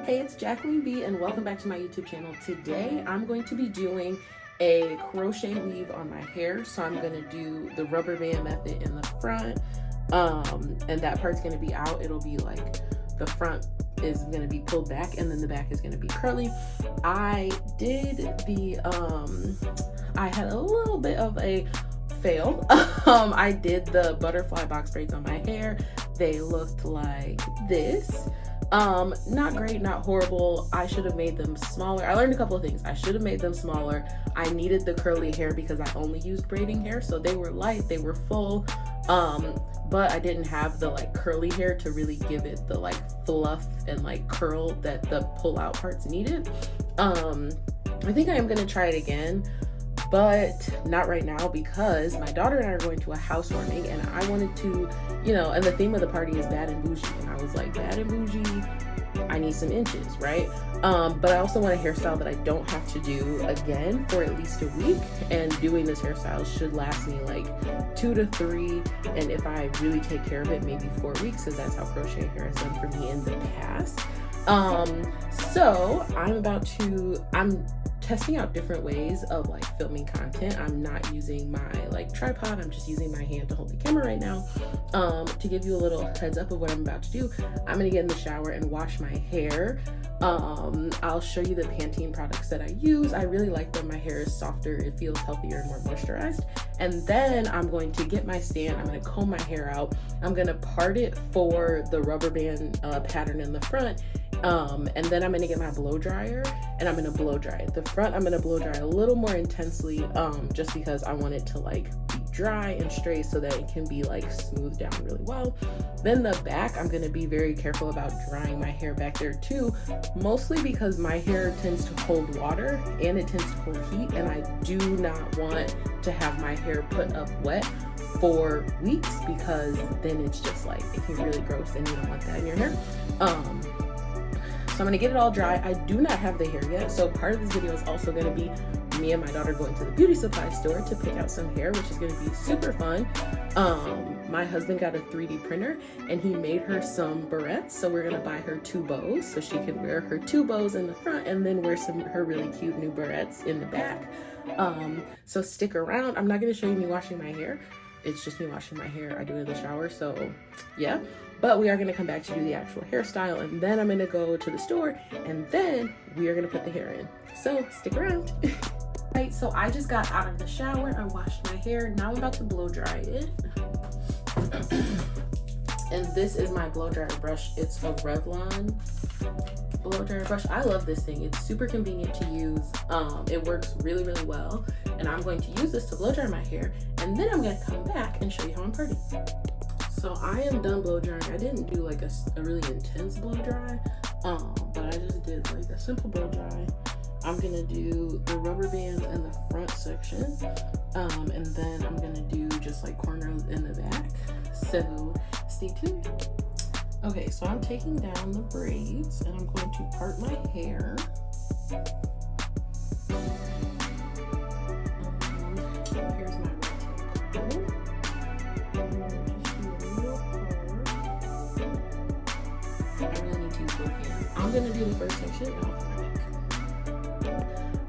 Hey, it's Jacqueline B and welcome back to my YouTube channel. Today I'm going to be doing a crochet weave on my hair. So I'm going to do the rubber band method in the front, and that part's going to be out. It'll be like the front is going to be pulled back and then the back is going to be curly. I did the I had a little bit of a fail. I did the butterfly box braids on my hair. They looked like this. Not great, not horrible. I should have made them smaller. I learned a couple of things. I should have made them smaller. I needed the curly hair because I only used braiding hair, so they were light, they were full, but I didn't have the like curly hair to really give it the like fluff and like curl that the pull out parts needed. I think I am gonna try it again, but not right now because my daughter and I are going to a housewarming and I wanted to, you know, and the theme of the party is bad and bougie, and I was like, bad and bougie, I need some inches, right? But I also want a hairstyle that I don't have to do again for at least a week, and doing this hairstyle should last me like 2 to 3, and if I really take care of it, maybe 4 weeks, because that's how crochet hair has done for me in the past. So I'm testing out different ways of like filming content. I'm not using my like tripod, I'm just using my hand to hold the camera right now. To give you a little heads up of what I'm about to do, I'm gonna get in the shower and wash my hair. I'll show you the Pantene products that I use. I really like them. My hair is softer, it feels healthier and more moisturized. And then I'm going to get my stand, I'm gonna comb my hair out, I'm gonna part it for the rubber band pattern in the front. And then I'm gonna get my blow dryer and I'm gonna blow dry it. The front I'm gonna blow dry a little more intensely, just because I want it to like be dry and straight so that it can be like smoothed down really well. Then the back, I'm gonna be very careful about drying my hair back there too, mostly because my hair tends to hold water and it tends to hold heat, and I do not want to have my hair put up wet for weeks because then it's just like, it can be really gross and you don't want that in your hair. So I'm gonna get it all dry. I do not have the hair yet, so part of this video is also gonna be me and my daughter going to the beauty supply store to pick out some hair, which is gonna be super fun. My husband got a 3D printer and he made her some barrettes, so we're gonna buy her 2 bows so she can wear her 2 bows in the front and then wear her really cute new barrettes in the back. So stick around. I'm not gonna show you me washing my hair. It's just me washing my hair. I do it in the shower, so yeah. But we are gonna come back to do the actual hairstyle, and then I'm gonna go to the store, and then we are gonna put the hair in. So stick around. Right, so I just got out of the shower, I washed my hair. Now I'm about to blow dry it. And this is my blow dryer brush. It's a Revlon blow dryer brush. I love this thing. It's super convenient to use. It works really, really well. And I'm going to use this to blow dry my hair, and then I'm gonna come back and show you how I'm parting. So I am done blow drying. I didn't do like a really intense blow dry, but I just did like a simple blow dry. I'm gonna do the rubber bands in the front section, and then I'm gonna do just like cornrows in the back. So stay tuned. Okay, so I'm taking down the braids and I'm going to part my hair. Here's my rectangle. I'm gonna do the first section and I'll come back.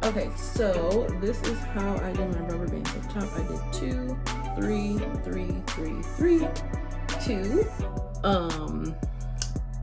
Okay, so this is how I did my rubber bands up top. I did 2, 3, 3, 3, 3, 2.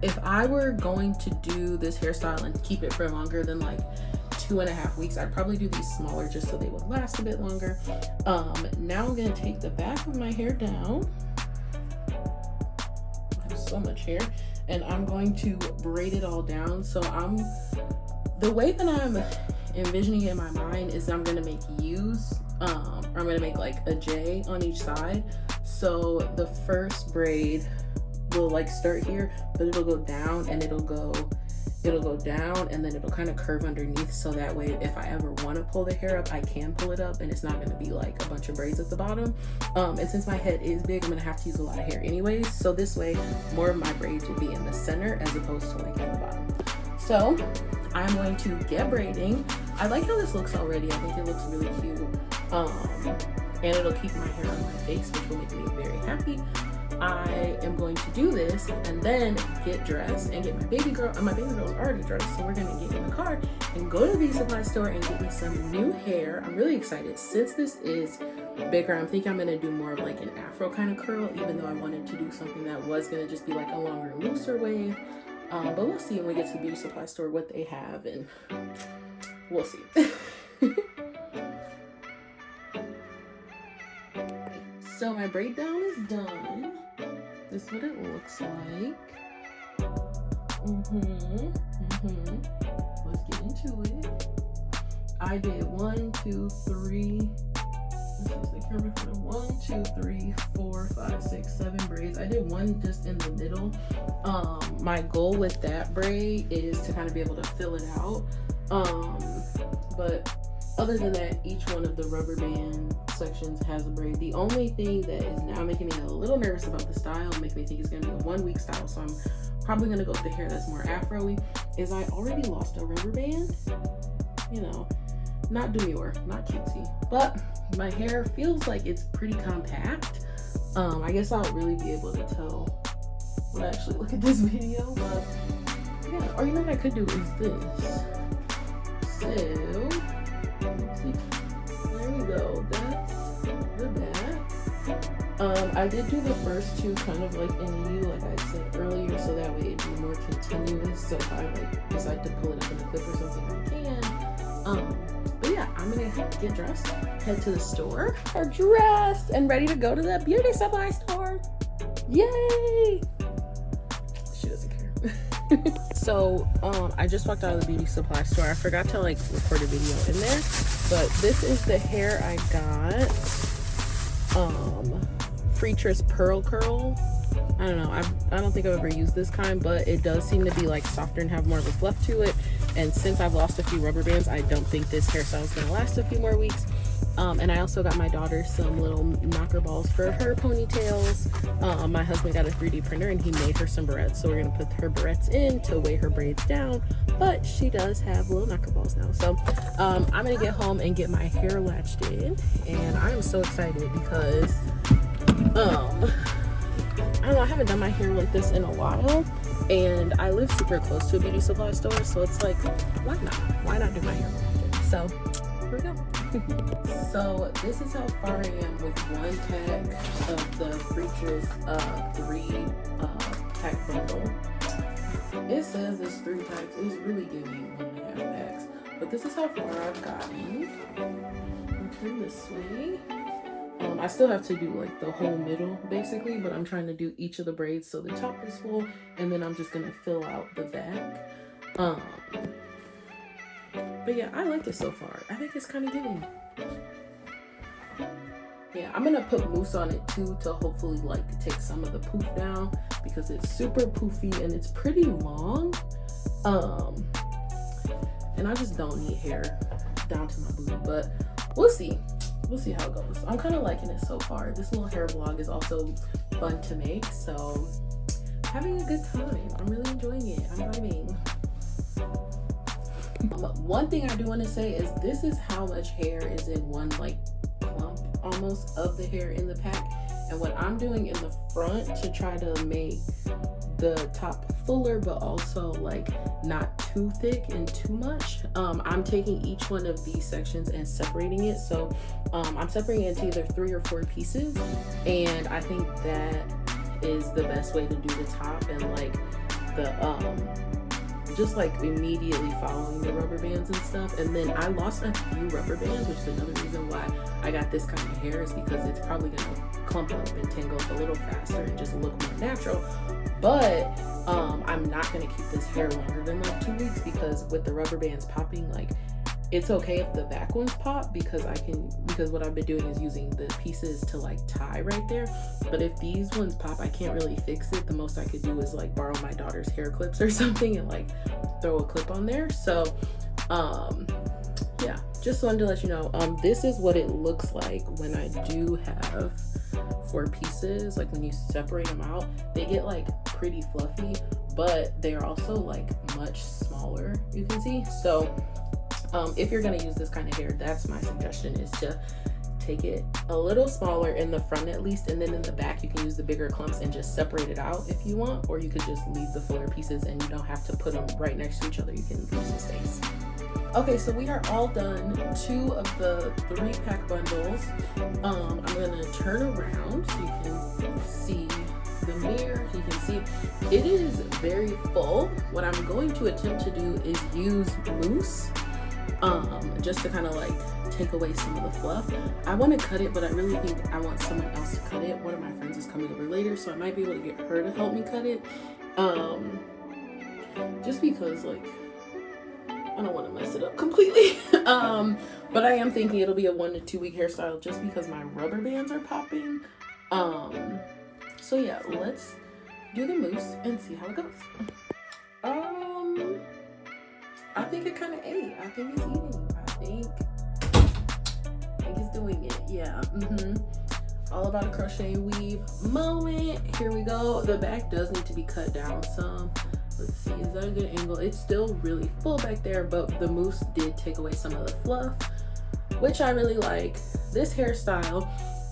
If I were going to do this hairstyle and keep it for longer than like 2.5 weeks, I'd probably do these smaller just so they would last a bit longer. Now I'm gonna take the back of my hair down. I have so much hair. And I'm going to braid it all down. So the way that I'm envisioning it in my mind is I'm gonna make U's, or I'm gonna make like a J on each side. So the first braid will like start here, but it'll go down and it'll go down and then it'll kind of curve underneath, so that way if I ever want to pull the hair up, I can pull it up and it's not going to be like a bunch of braids at the bottom. And since my head is big, I'm going to have to use a lot of hair anyways, so this way more of my braids will be in the center as opposed to like at the bottom. So I'm going to get braiding. I like how this looks already. I think it looks really cute, and it'll keep my hair on my face, which will make me very happy. I am going to do this and then get dressed and get my baby girl. My baby girl is already dressed, so we're gonna get in the car and go to the beauty supply store and get me some new hair. I'm really excited. Since this is bigger, I'm thinking I'm gonna do more of like an afro kind of curl, even though I wanted to do something that was gonna just be like a longer, looser wave. But we'll see when we get to the beauty supply store what they have, and we'll see. So my braid down is done. This is what it looks like. Let's get into it. I did 1, 2, 3. This is the camera for the 1, 2, 3, 4, 5, 6, 7 braids. I did one just in the middle. My goal with that braid is to kind of be able to fill it out. But other than that, each one of the rubber band sections has a braid. The only thing that is now making me a little nervous about the style, making me think it's gonna be a 1 week style, so I'm probably gonna go with the hair that's more afro-y, is I already lost a rubber band. You know, not demure, not cutesy, but my hair feels like it's pretty compact. I guess I'll really be able to tell when I actually look at this video, but yeah. Or you know what I could do is this. So let's see. There we go. That's the back. I did do the first two kind of like in a U, like I said earlier, so that way it'd be more continuous. So if I like decide to pull it up in a clip or something, I can. But yeah, I'm gonna get dressed, head to the store, are dressed and ready to go to the beauty supply store. Yay! She doesn't care. So I just walked out of the beauty supply store. I forgot to like record a video in there, but this is the hair I got. Freetress Pearl Curl. I don't know, I don't think I've ever used this kind, but it does seem to be like softer and have more of a fluff to it. And since I've lost a few rubber bands, I don't think this hairstyle is gonna last a few more weeks. And I also got my daughter some little knocker balls for her ponytails. My husband got a 3D printer and he made her some barrettes, so we're gonna put her barrettes in to weigh her braids down, but she does have little knocker balls now. So I'm gonna get home and get my hair latched in, and I'm so excited because I don't know, I haven't done my hair like this in a while, and I live super close to a beauty supply store, so it's like, why not do my hair like this? So here we go. So this is how far I am with one tag of the Freetress 3 tag bundle. It says it's 3 tags. It's really giving 1.5 tags, but this is how far I've gotten. Turn this way. I still have to do like the whole middle basically, but I'm trying to do each of the braids so the top is full, and then I'm just gonna fill out the back. But yeah, I like it so far. I think it's kind of giving. Yeah, I'm gonna put mousse on it too to hopefully like take some of the poof down, because it's super poofy and it's pretty long. And I just don't need hair down to my booty, but we'll see. We'll see how it goes. I'm kind of liking it so far. This little hair vlog is also fun to make, so having a good time. I'm really enjoying it. I'm vibing. One thing I do want to say is this is how much hair is in one like clump almost of the hair in the pack, and what I'm doing in the front to try to make the top fuller but also like not too thick and too much, I'm taking each one of these sections and separating it. So I'm separating it into either 3 or 4 pieces, and I think that is the best way to do the top, and like the just like immediately following the rubber bands and stuff. And then I lost a few rubber bands, which is another reason why I got this kind of hair, is because it's probably gonna clump up and tangle up a little faster and just look more natural. But I'm not gonna keep this hair longer than like 2 weeks, because with the rubber bands popping, like it's okay if the back ones pop, because what I've been doing is using the pieces to like tie right there. But if these ones pop, I can't really fix it. The most I could do is like borrow my daughter's hair clips or something and like throw a clip on there. So yeah, just wanted to let you know, this is what it looks like when I do have 4 pieces. Like when you separate them out, they get like pretty fluffy, but they're also like much smaller, you can see. So if you're gonna use this kind of hair, that's my suggestion, is to take it a little smaller in the front at least, and then in the back you can use the bigger clumps and just separate it out if you want, or you could just leave the fuller pieces and you don't have to put them right next to each other. You can use some space. Okay, so we are all done 2 of the 3-pack bundles. I'm gonna turn around so you can see the mirror. You can see it is very full. What I'm going to attempt to do is use mousse, just to kind of like take away some of the fluff. I want to cut it, but I really think I want someone else to cut it. One of my friends is coming over later, so I might be able to get her to help me cut it. Just because like I don't want to mess it up completely. But I am thinking it'll be a 1 to 2 week hairstyle just because my rubber bands are popping. So yeah, let's do the mousse and see how it goes. I think it kind of ate. I think it's eating. I think it's doing it. Yeah. All about a crochet and weave moment. Here we go. The back does need to be cut down some. Let's see, is that a good angle? It's still really full back there, but the mousse did take away some of the fluff, which I really like. This hairstyle,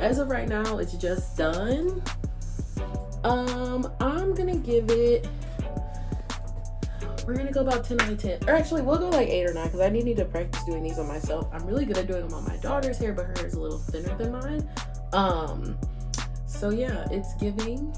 as of right now, it's just done. I'm gonna give it, we're gonna go about 10 out of 10. Or actually, we'll go like 8 or 9 because I need to practice doing these on myself. I'm really good at doing them on my daughter's hair, but her hair is a little thinner than mine. So yeah, it's giving.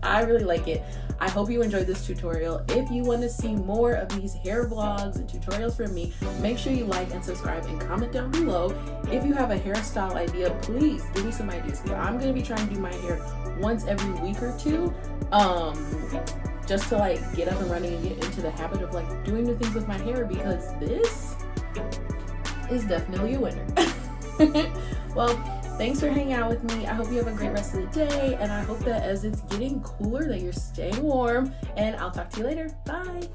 I really like it. I hope you enjoyed this tutorial. If you want to see more of these hair vlogs and tutorials from me, make sure you like and subscribe and comment down below. If you have a hairstyle idea, please give me some ideas, because I'm going to be trying to do my hair once every week or 2, just to like get up and running and get into the habit of like doing new things with my hair, because this is definitely a winner. Well, thanks for hanging out with me. I hope you have a great rest of the day, and I hope that as it's getting cooler that you're staying warm, and I'll talk to you later. Bye.